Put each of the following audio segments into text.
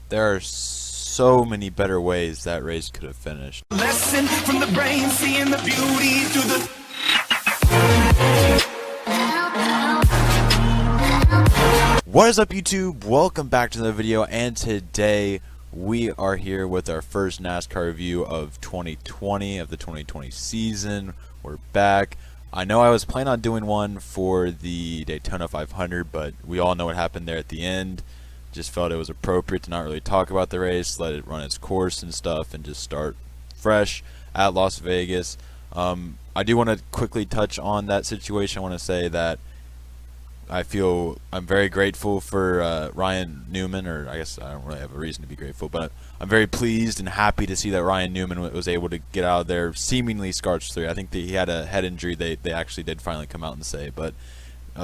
There are so many better ways that race could have finished. Lesson from the brain, seeing the beauty through the. What is up, YouTube? Welcome back to the video, and today we are here with our first NASCAR review of 2020, of the 2020 season. We're back. I know I was planning on doing one for the Daytona 500, but we all know what happened there at the end. Just felt it was appropriate to not really talk about the race, let it run its course and stuff, and just start fresh at Las Vegas. I do want to quickly touch on that situation. I want to say that I'm very grateful for Ryan Newman, or I guess I don't really have a reason to be grateful, but I'm very pleased and happy to see that Ryan Newman was able to get out of there seemingly scotch-free. I think that he had a head injury they actually did finally come out and say, but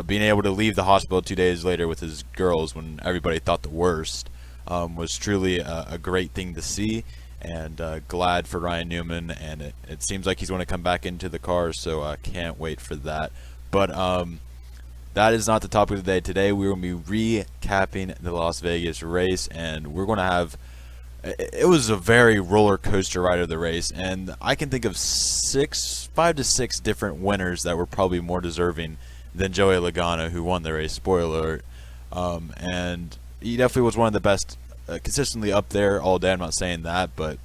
being able to leave the hospital 2 days later with his girls when everybody thought the worst was truly a great thing to see, and glad for Ryan Newman, and it seems like he's going to come back into the car, so I can't wait for that. But that is not the topic of the day. Today we will be recapping the Las Vegas race, and we're going to have it was a very roller coaster ride of the race, and I can think of 5 to 6 different winners that were probably more deserving than Joey Logano, who won the race. Spoiler alert. And he definitely was one of the best, consistently up there all day. I'm not saying that, but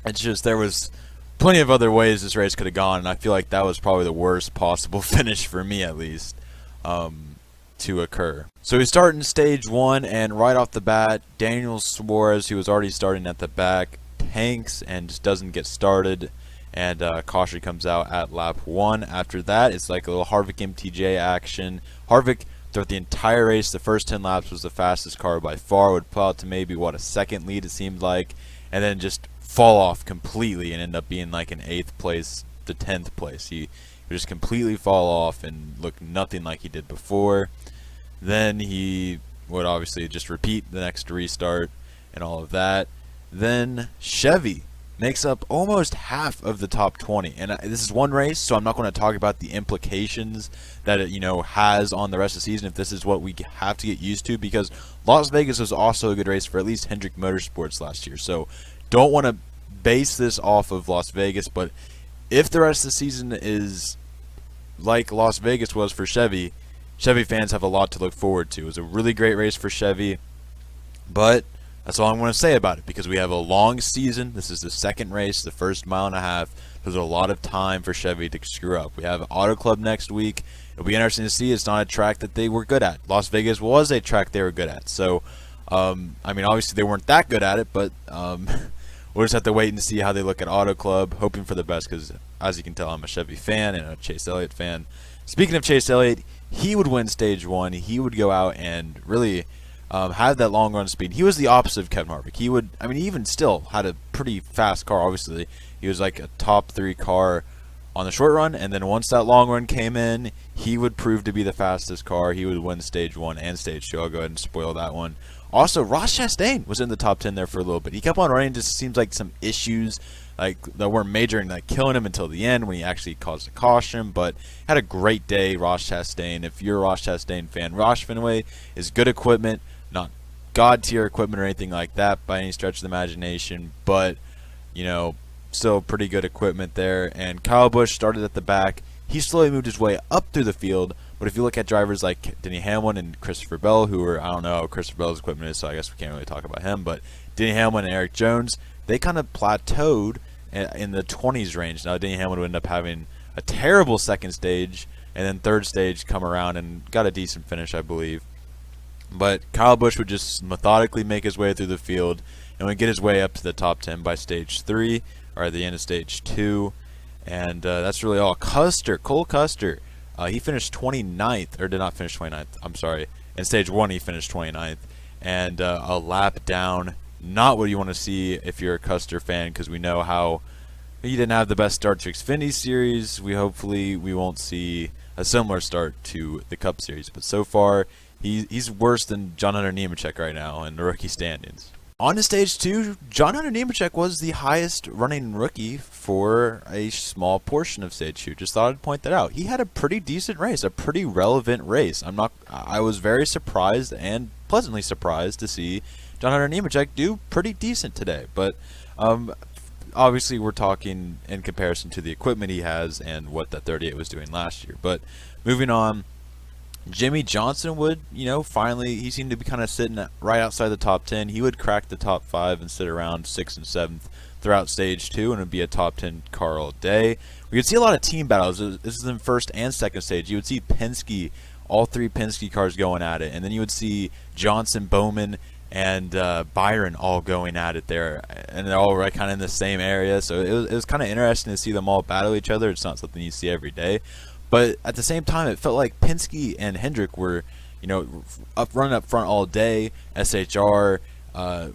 it's just there was plenty of other ways this race could have gone, and I feel like that was probably the worst possible finish for me, at least, to occur. So we start in stage 1, and right off the bat, Daniel Suarez, who was already starting at the back, tanks and just doesn't get started, and caution comes out at lap 1. After that, it's like a little Harvick MTJ action. Harvick, throughout the entire race, the first 10 laps was the fastest car by far, would pull out to maybe, a second lead it seemed like, and then just fall off completely and end up being like an 8th place to 10th place. He would just completely fall off and look nothing like he did before. Then he would obviously just repeat the next restart and all of that. Then Chevy makes up almost half of the top 20, and this is one race, so I'm not going to talk about the implications that it has on the rest of the season if this is what we have to get used to, because Las Vegas was also a good race for at least Hendrick Motorsports last year, so don't want to base this off of Las Vegas. But if the rest of the season is like Las Vegas was for Chevy fans have a lot to look forward to. It was a really great race for Chevy, but that's all I'm going to say about it, because we have a long season. This is the second race, the first mile and a half. There's a lot of time for Chevy to screw up. We have Auto Club next week. It'll be interesting to see. It's not a track that they were good at. Las Vegas was a track they were good at. So, I mean, obviously they weren't that good at it, but we'll just have to wait and see how they look at Auto Club, hoping for the best, because as you can tell, I'm a Chevy fan and a Chase Elliott fan. Speaking of Chase Elliott, he would win stage 1. He would go out and really have that long run speed. He was the opposite of Kevin Harvick. He even still had a pretty fast car, obviously. He was like a top 3 car on the short run, and then once that long run came in, he would prove to be the fastest car. He would win stage 1 and stage 2. I'll go ahead and spoil that one. Also, Ross Chastain was in the top 10 there for a little bit. He kept on running. Just seems like some issues that weren't major and killing him until the end when he actually caused a caution. But had a great day, Ross Chastain. If you're a Ross Chastain fan, Roush Fenway is good equipment, not god tier equipment or anything like that by any stretch of the imagination, but still pretty good equipment there. And Kyle Busch started at the back. He slowly moved his way up through the field. But if you look at drivers like Denny Hamlin and Christopher Bell, who are, I don't know how Christopher Bell's equipment is, so I guess we can't really talk about him, but Denny Hamlin and Eric Jones, they kind of plateaued in the 20s range. Now, Denny Hamlin would end up having a terrible second stage, and then third stage come around and got a decent finish, I believe. But Kyle Busch would just methodically make his way through the field and would get his way up to the top 10 by stage 3, or at the end of stage 2. And that's really all. Cole Custer, he finished 29th, or did not finish 29th, I'm sorry. In stage 1, he finished 29th. And a lap down. Not what you want to see if you're a Custer fan, because we know how he didn't have the best start to Xfinity Series. Hopefully we won't see a similar start to the Cup Series. But so far, he's worse than John Hunter Nemechek right now in the rookie standings. On to stage 2, John Hunter Nemechek was the highest running rookie for a small portion of stage 2. Just thought I'd point that out. He had a pretty decent race, a pretty relevant race. I was very surprised and pleasantly surprised to see John Hunter Nemechek do pretty decent today. But obviously we're talking in comparison to the equipment he has and what that 38 was doing last year. But moving on, Jimmy Johnson would, finally, he seemed to be kind of sitting right outside the top 10. He would crack the top 5 and sit around 6th and 7th throughout stage 2, and it would be a top 10 car all day. We could see a lot of team battles. This is in first and second stage. You would see Penske, all 3 Penske cars going at it, and then you would see Johnson, Bowman, and Byron all going at it there, and they're all right kind of in the same area. So it was kind of interesting to see them all battle each other. It's not something you see every day. But at the same time, it felt like Penske and Hendrick were, running up front all day. SHR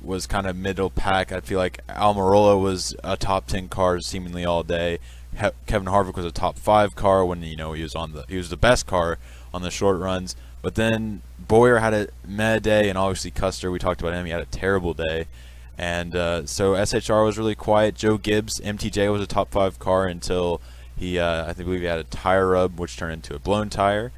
was kind of middle pack. I feel like Almirola was a top 10 car seemingly all day. Kevin Harvick was a top 5 car when he was the best car on the short runs. But then Boyer had a meh day, and obviously Custer, we talked about him. He had a terrible day. And so SHR was really quiet. Joe Gibbs, MTJ, was a top 5 car until I believe he had a tire rub, which turned into a blown tire.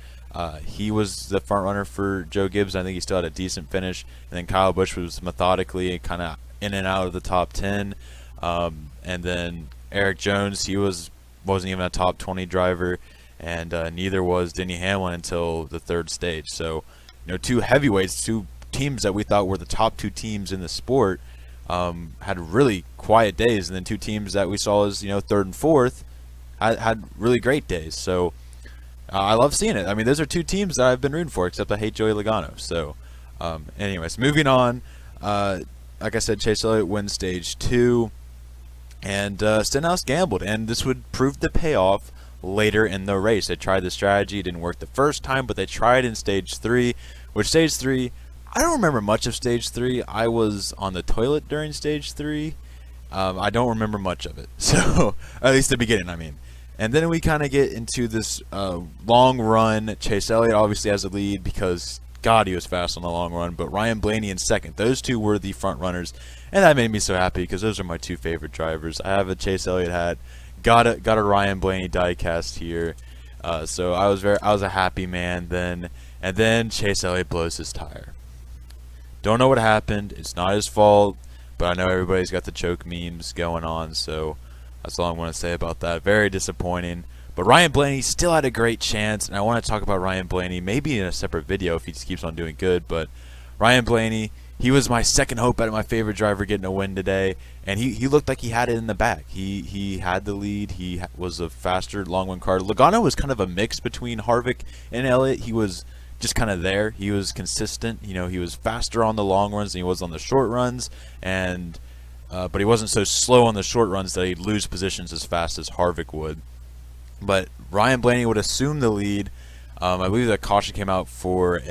He was the front runner for Joe Gibbs. I think he still had a decent finish. And then Kyle Busch was methodically kind of in and out of the top 10. And then Eric Jones, he wasn't even a top 20 driver, and neither was Denny Hamlin until the 3rd stage. So, 2 heavyweights, 2 teams that we thought were the top 2 teams in the sport, had really quiet days, and then 2 teams that we saw as 3rd and 4th had really great days. So I love seeing it. I mean, those are 2 teams that I've been rooting for, except I hate Joey Logano. So anyways, moving on, like I said, Chase Elliott wins stage 2, and Stenhouse gambled, and this would prove to pay off later in the race. They tried the strategy. It didn't work the first time, but they tried in stage 3, which stage 3, I don't remember much of stage 3. I was on the toilet during stage 3. I don't remember much of it, so at least the beginning, I mean. And then we kind of get into this long run. Chase Elliott obviously has the lead because, God, he was fast on the long run. But Ryan Blaney in second. Those 2 were the front runners, and that made me so happy because those are my 2 favorite drivers. I have a Chase Elliott hat. Got a Ryan Blaney diecast here. So I was a happy man then. And then Chase Elliott blows his tire. Don't know what happened. It's not his fault, but I know everybody's got the choke memes going on, so that's all I want to say about that. Very disappointing. But Ryan Blaney still had a great chance, and I want to talk about Ryan Blaney maybe in a separate video if he just keeps on doing good. But Ryan Blaney, he was my second hope at my favorite driver getting a win today, and he looked like he had it in the bag. He had the lead. He was a faster long run car. Logano was kind of a mix between Harvick and Elliott. He was just kind of there. He was consistent. He was faster on the long runs than he was on the short runs, and but he wasn't so slow on the short runs that he'd lose positions as fast as Harvick would. But Ryan Blaney would assume the lead. I believe that caution came out for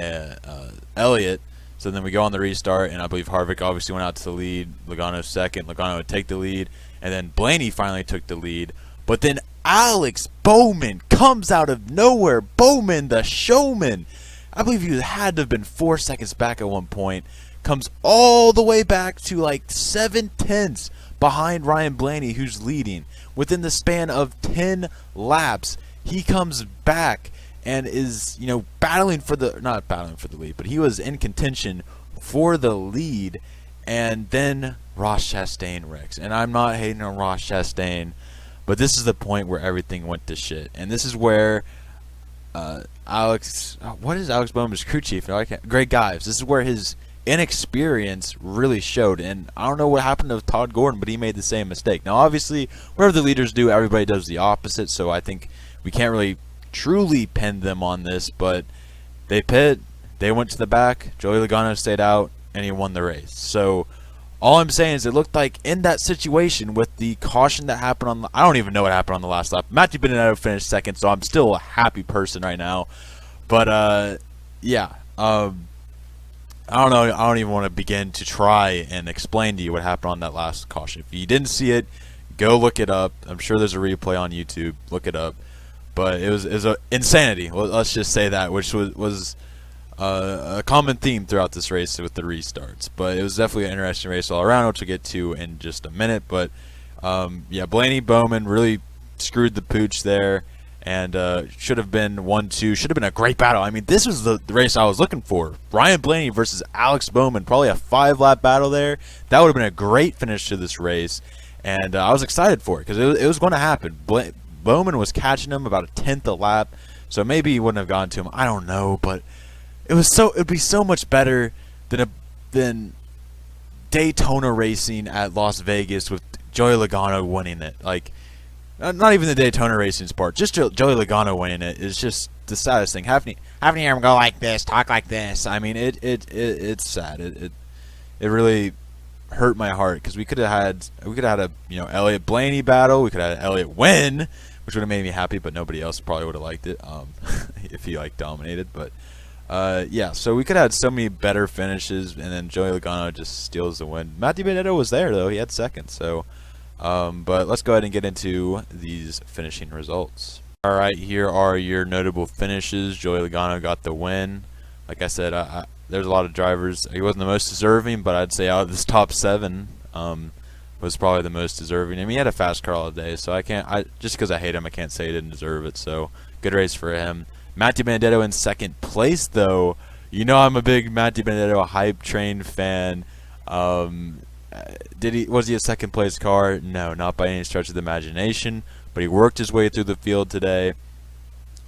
Elliott. So then we go on the restart, and I believe Harvick obviously went out to the lead. Logano second. Logano would take the lead, and then Blaney finally took the lead. But then Alex Bowman comes out of nowhere. Bowman, the showman. I believe he had to have been 4 seconds back at one point. Comes all the way back to like 7/10 behind Ryan Blaney, who's leading. Within the span of 10 laps, he comes back and is, battling for the, not battling for the lead, but he was in contention for the lead. And then Ross Chastain wrecks. And I'm not hating on Ross Chastain, but this is the point where everything went to shit. And this is where what is Alex Bowman's crew chief? Greg Gives. This is where his inexperience really showed, and I don't know what happened to Todd Gordon, but he made the same mistake. Now, obviously, whatever the leaders do, everybody does the opposite, so I think we can't really truly pin them on this, but they pit, they went to the back, Joey Logano stayed out, and he won the race. So all I'm saying is it looked like in that situation with the caution that happened on I don't even know what happened on the last lap. Matthew Benedetto finished second, so I'm still a happy person right now. But yeah, I don't know. I don't even want to begin to try and explain to you what happened on that last caution. If you didn't see it, go look it up. I'm sure there's a replay on YouTube. Look it up. But it was a insanity. Well, let's just say that, which was a common theme throughout this race with the restarts. But it was definitely an interesting race all around, which we'll get to in just a minute. But yeah, Blaney Bowman really screwed the pooch there, and should have been 1-2. Should have been a great battle. I mean, this was the race I was looking for. Ryan Blaney versus Alex Bowman, probably a 5-lap battle there. That would have been a great finish to this race, and I was excited for it because it was going to happen. Bowman was catching him about a 10th a lap, so maybe he wouldn't have gone to him. I don't know, but it'd be so much better than Daytona racing at Las Vegas with Joey Logano winning it. Like, not even the Daytona racing part, just Joey Logano winning it is just the saddest thing. Having to hear him go like this, talk like this. I mean, it's sad. It really hurt my heart because we could have had a Elliott Blaney battle. We could have had Elliott win, which would have made me happy, but nobody else probably would have liked it if he dominated. But yeah, so we could have had so many better finishes, and then Joey Logano just steals the win. Matt DiBenedetto was there though; he had second. So, but let's go ahead and get into these finishing results. All right, here are your notable finishes. Joey Logano got the win. Like I said, there's a lot of drivers. He wasn't the most deserving, but I'd say out of this top 7, was probably the most deserving. I mean, he had a fast car all day, so just because I hate him, I can't say he didn't deserve it. So good race for him. Matt DiBenedetto in second place, though. You know I'm a big Matt DiBenedetto hype train fan. Was he a second place car? No, not by any stretch of the imagination. But he worked his way through the field today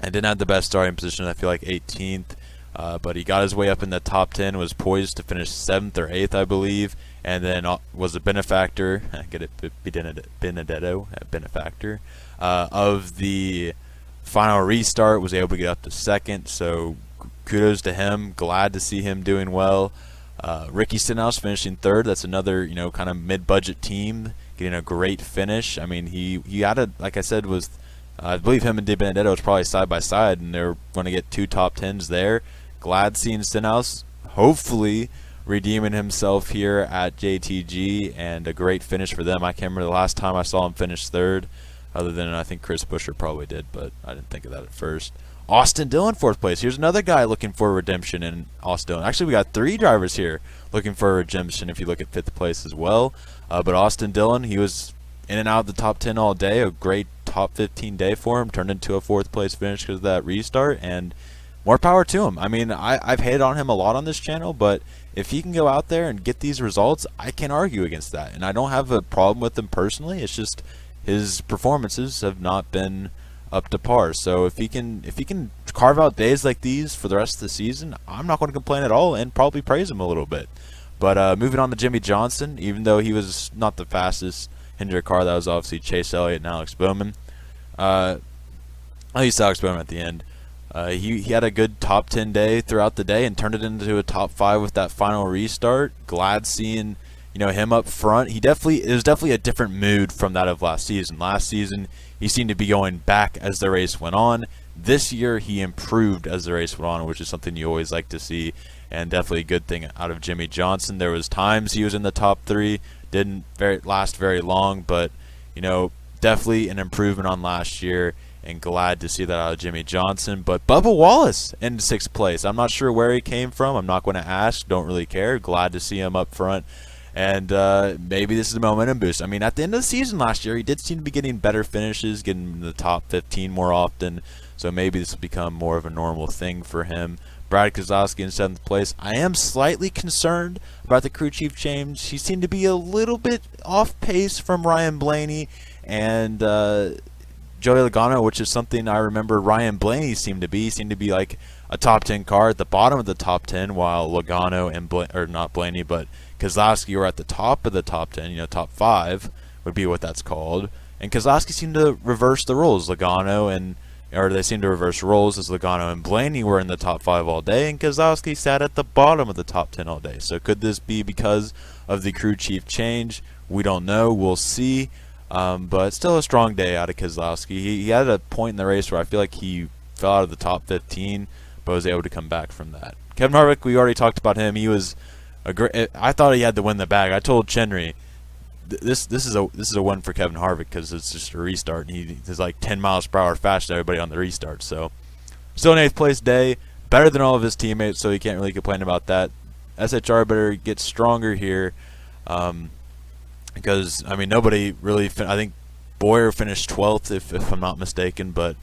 and didn't have the best starting position. I feel like 18th. But he got his way up in the top 10, was poised to finish 7th or 8th, I believe, and then was a benefactor, Benedetto, benefactor, of the final restart, was able to get up to 2nd, so kudos to him. Glad to see him doing well. Ricky Stenhouse finishing 3rd. That's another, kind of mid-budget team getting a great finish. I mean, he had like I said, I believe him and DiBenedetto was probably side by side, and they're going to get 2 top 10s there. Glad seeing Stenhouse hopefully redeeming himself here at JTG, and a great finish for them. I can't remember the last time I saw him finish 3rd, other than I think Chris Buescher probably did, but I didn't think of that at first. Austin Dillon 4th place. Here's another guy looking for redemption in Austin Dillon. Actually, we got 3 drivers here looking for redemption if you look at 5th place as well. But Austin Dillon, he was in and out of the top 10 all day. A great top 15 day for him. Turned into a 4th place finish because of that restart, and more power to him. I mean, I've hated on him a lot on this channel, but if he can go out there and get these results, I can't argue against that. And I don't have a problem with him personally. It's just his performances have not been up to par. So if he can carve out days like these for the rest of the season, I'm not going to complain at all, and probably praise him a little bit. But moving on to Jimmy Johnson, even though he was not the fastest Hendrick car, that was obviously Chase Elliott and Alex Bowman. At least Alex Bowman at the end. He had a good top 10 day throughout the day and turned it into a top 5 with that final restart. Glad seeing him up front. It was definitely a different mood from that of last season. Last season he seemed to be going back as the race went on. This year he improved as the race went on, which is something you always like to see, and definitely a good thing out of Jimmy Johnson. There was times he was in the top 3, didn't last very long, but definitely an improvement on last year, and glad to see that out of Jimmy Johnson. But Bubba Wallace in 6th place. I'm not sure where he came from. I'm not going to ask. Don't really care. Glad to see him up front. And maybe this is a momentum boost. I mean, at the end of the season last year, he did seem to be getting better finishes, getting in the top 15 more often. So maybe this will become more of a normal thing for him. Brad Keselowski in 7th place. I am slightly concerned about the crew chief change. He seemed to be a little bit off pace from Ryan Blaney and Joey Logano, which is something I remember Ryan Blaney seemed to be. He seemed to be like a top 10 car at the bottom of the top 10, while Logano and not Blaney, but Keselowski were at the top of the top 10. Top 5 would be what that's called. And Keselowski seemed to reverse the roles. They seemed to reverse roles, as Logano and Blaney were in the top 5 all day, and Keselowski sat at the bottom of the top 10 all day. So could this be because of the crew chief change? We don't know. We'll see. But still a strong day out of Keselowski. He had a point in the race where I feel like he fell out of the top 15, but was able to come back from that. Kevin Harvick, we already talked about him. He was I thought he had to win the bag. I told Chenry, this is a win for Kevin Harvick because it's just a restart, and he's like 10 miles per hour faster than everybody on the restart. So still an 8th place day. better than all of his teammates, so he can't really complain about that. SHR better get stronger here, because I mean nobody really. I think Boyer finished 12th, if I'm not mistaken, but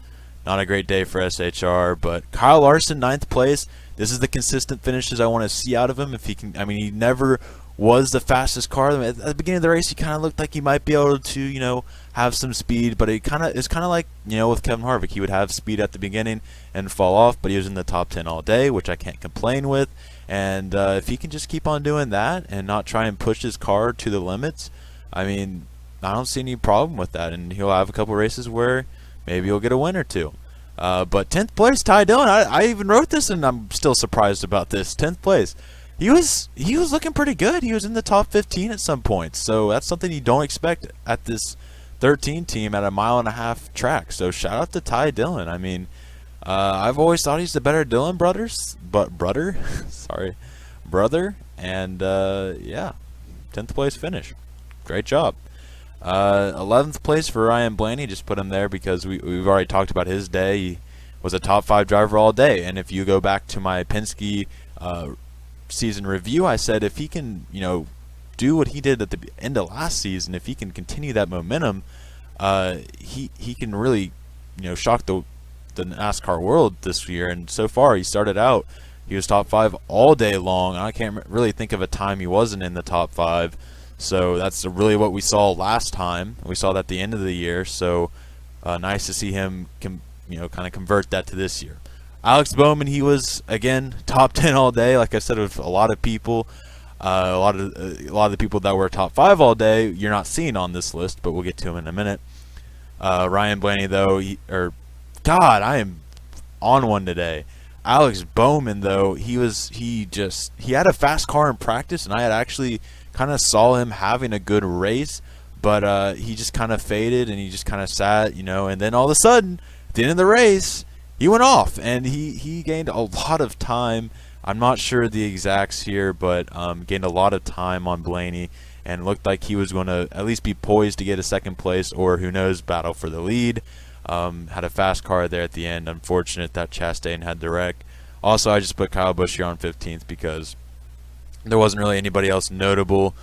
not a great day for SHR. But Kyle Larson, 9th place. This is the consistent finishes I want to see out of him. If he can, I mean, he never was the fastest car at the beginning of the race. He kind of looked like he might be able to, have some speed, but it's kind of like, with Kevin Harvick. He would have speed at the beginning and fall off, but he was in the top 10 all day, which I can't complain with. And if he can just keep on doing that and not try and push his car to the limits, I mean, I don't see any problem with that. And he'll have a couple races where maybe he'll get a win or two. But 10th place, Ty Dillon. I even wrote this, and I'm still surprised about this. 10th place. He was looking pretty good. He was in the top 15 at some points. So that's something you don't expect at this 13 team at a 1.5-mile track. So shout out to Ty Dillon. I mean, I've always thought he's the better Dillon brothers, brother. And yeah, 10th place finish. Great job. 11th place for Ryan Blaney. Just put him there because we've already talked about his day. He was a top 5 driver all day. And if you go back to my Penske season review, I said if he can, do what he did at the end of last season, if he can continue that momentum, he can really, shock the NASCAR world this year. And so far, he started out, he was top 5 all day long. I can't really think of a time he wasn't in the top 5. So that's really what we saw last time. We saw that at the end of the year. So nice to see him, kind of convert that to this year. Alex Bowman, he was again top 10 all day. Like I said, with a lot of people, a lot of the people that were top 5 all day, you're not seeing on this list, but we'll get to him in a minute. Ryan Blaney, though, God, I am on one today. Alex Bowman, though, he had a fast car in practice, and I had actually kind of saw him having a good race, but he just kind of faded and he just kind of sat, and then all of a sudden, at the end of the race, he went off and he gained a lot of time. I'm not sure the exacts here, but gained a lot of time on Blaney and looked like he was going to at least be poised to get a second place or, who knows, battle for the lead. Had a fast car there at the end. Unfortunate that Chastain had the wreck. Also, I just put Kyle Busch here on 15th because there wasn't really anybody else notable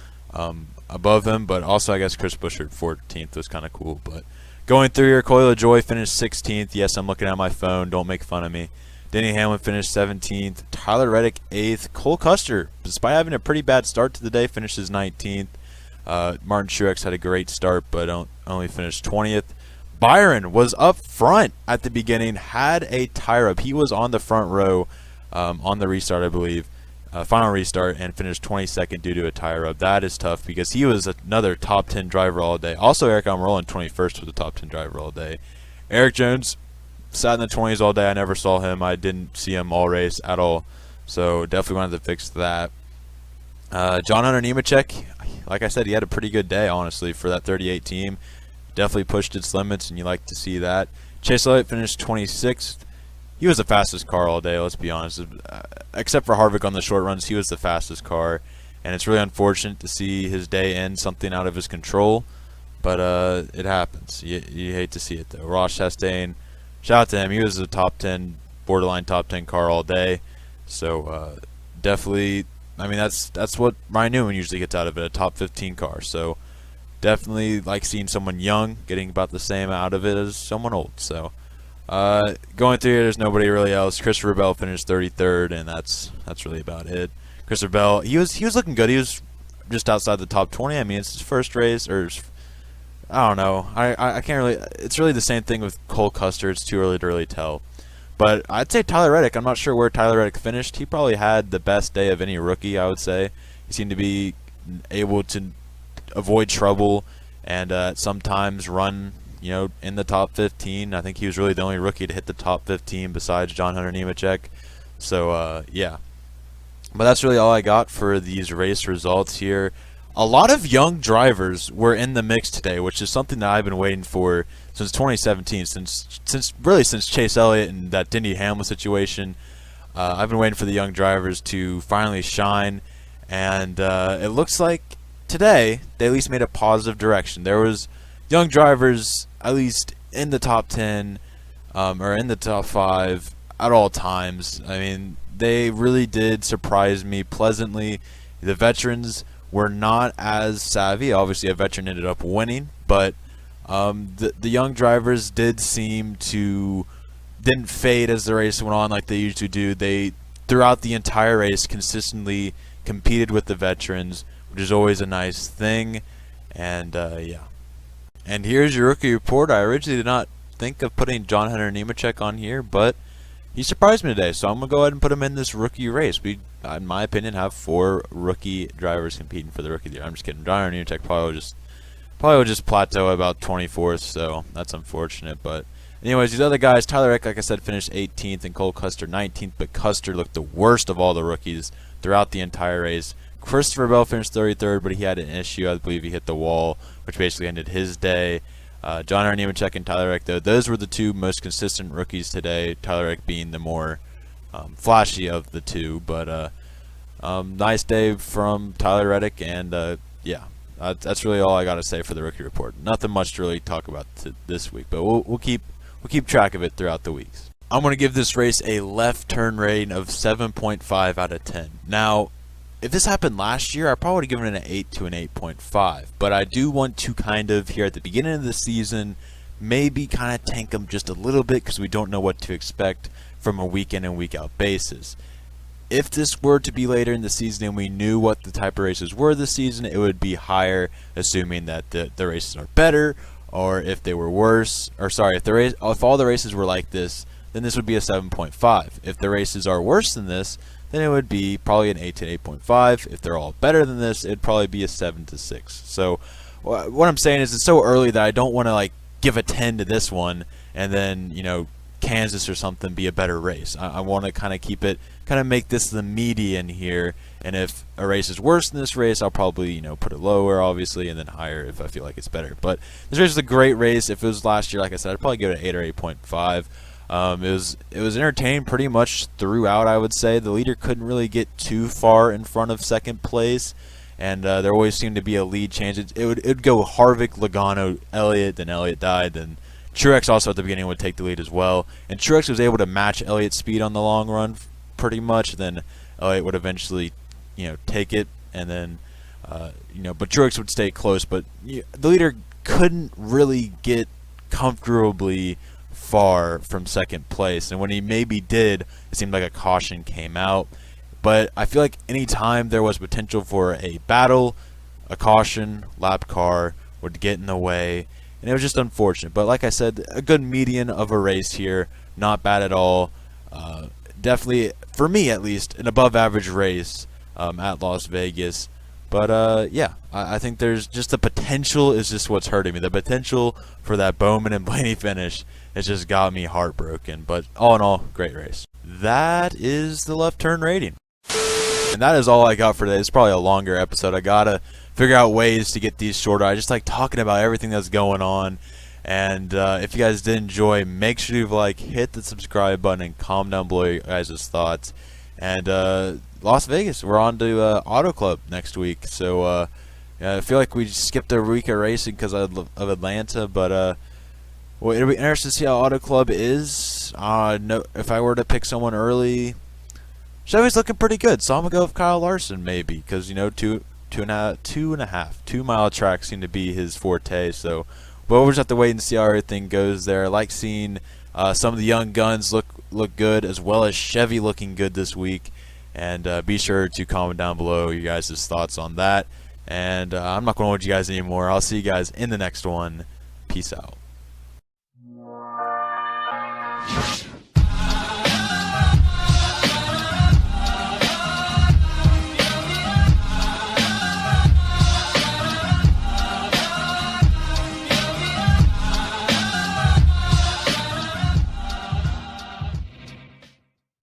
above him, but also I guess Chris Buescher 14th was kind of cool. But going through here, Coil of Joy finished 16th. Yes, I'm looking at my phone. Don't make fun of me. Denny Hamlin finished 17th. Tyler Reddick 8th. Cole Custer, despite having a pretty bad start to the day, finishes 19th. Martin Truex had a great start, but only finished 20th. Byron was up front at the beginning, had a tire up. He was on the front row on the restart, I believe. Final restart, and finished 22nd due to a tire up. That is tough because he was another top 10 driver all day. Also, Eric Almirola 21st was a top 10 driver all day. Eric Jones sat in the 20s all day. I never saw him. I didn't see him all race at all. So definitely wanted to fix that. John Hunter Nemechek, like I said, he had a pretty good day, honestly, for that 38 team. Definitely pushed its limits, and you like to see that. Chase Elliott finished 26th. He was the fastest car all day, let's be honest. Except for Harvick on the short runs, he was the fastest car. And it's really unfortunate to see his day end something out of his control. But it happens. You hate to see it, though. Ross Chastain, shout out to him. He was a top 10, borderline top 10 car all day. So definitely, I mean, that's what Ryan Newman usually gets out of it, a top 15 car. So definitely like seeing someone young getting about the same out of it as someone old. So going through here, there's nobody really else. Christopher Bell finished 33rd, and that's really about it. Christopher Bell, he was looking good. He was just outside the top 20. I mean, it's his first race, or I don't know. I can't really. It's really the same thing with Cole Custer. It's too early to really tell. But I'd say Tyler Reddick. I'm not sure where Tyler Reddick finished. He probably had the best day of any rookie, I would say. He seemed to be able to avoid trouble and sometimes run, in the top 15. I think he was really the only rookie to hit the top 15 besides John Hunter Nemechek. So, yeah. But that's really all I got for these race results here. A lot of young drivers were in the mix today, which is something that I've been waiting for since 2017, since Chase Elliott and that Denny Hamlin situation. I've been waiting for the young drivers to finally shine, and it looks like today they at least made a positive direction. There was young drivers at least in the top 10 or in the top 5. at all times. I mean, they really did surprise me pleasantly. The veterans were not as savvy. Obviously, a veteran ended up winning, but the young drivers didn't fade as the race went on like they usually do. They, throughout the entire race, consistently competed with the veterans, which is always a nice thing. And yeah. And here's your rookie report. I originally did not think of putting John Hunter Nemechek on here, but he surprised me today, so I'm going to go ahead and put him in this rookie race. We, in my opinion, have 4 rookie drivers competing for the rookie of the year. I'm just kidding. John Hunter Nemechek probably will just plateau about 24th, so that's unfortunate. But anyways, these other guys, Tyler Reddick, like I said, finished 18th, and Cole Custer 19th, but Custer looked the worst of all the rookies throughout the entire race. Christopher Bell finished 33rd, but he had an issue. I believe he hit the wall, which basically ended his day. John Hunter Nemechek and Tyler Reddick, though, those were the 2 most consistent rookies today, Tyler Reddick being the more flashy of the 2. But nice day from Tyler Reddick, and yeah, that's really all I got to say for the rookie report. Nothing much to really talk about this week, but we'll keep track of it throughout the weeks. I'm going to give this race a left turn rating of 7.5 out of 10. Now, if this happened last year, I probably would have given it an 8 to an 8.5. But I do want to kind of, here at the beginning of the season, maybe kind of tank them just a little bit because we don't know what to expect from a week in and week out basis. If this were to be later in the season and we knew what the type of races were this season, it would be higher, assuming that the races are better, or if they were worse, or sorry, if all the races were like this, then this would be a 7.5. If the races are worse than this, then it would be probably an 8 to 8.5. If they're all better than this, it'd probably be a 7 to 6. So what I'm saying is it's so early that I don't want to like give a 10 to this one and then, you know, Kansas or something be a better race. I want to kind of make this the median here, and if a race is worse than this race, I'll probably, you know, put it lower obviously, and then higher if I feel like it's better. But this race is a great race. If it was last year, like I said, I'd probably give it an 8 or 8.5. It was entertaining pretty much throughout, I would say. The leader couldn't really get too far in front of second place, and there always seemed to be a lead change. It would go Harvick, Logano, Elliott, then Elliott died, then Truex also at the beginning would take the lead as well. And Truex was able to match Elliott's speed on the long run pretty much. Then Elliott would eventually, you know, take it, and then you know, but Truex would stay close. But the leader couldn't really get comfortably far from second place, and when he maybe did, it seemed like a caution came out. But I feel like anytime there was potential for a battle, a caution, lap car would get in the way, and it was just unfortunate. But like I said, a good median of a race here, not bad at all. Definitely, for me at least, an above average race at Las Vegas. But yeah, I think there's just the potential is just what's hurting me. The potential for that Bowman and Blaney finish has just got me heartbroken. But all in all, great race. That is the left turn rating. And that is all I got for today. It's probably a longer episode. I gotta figure out ways to get these shorter. I just like talking about everything that's going on. And if you guys did enjoy, make sure you like, hit the subscribe button, and comment down below your guys' thoughts. And Las Vegas, we're on to Auto Club next week. So I feel like we skipped a week of racing because of Atlanta. But well, it'll be interesting to see how Auto Club is. No, if I were to pick someone early, Chevy's looking pretty good. So I'm gonna go with Kyle Larson maybe, because you know 2 mile tracks seem to be his forte. So we'll just have to wait and see how everything goes there. I like seeing some of the young guns look good, as well as Chevy looking good this week. And be sure to comment down below your guys' thoughts on that. And I'm not going to hold you guys anymore. I'll see you guys in the next one. Peace out.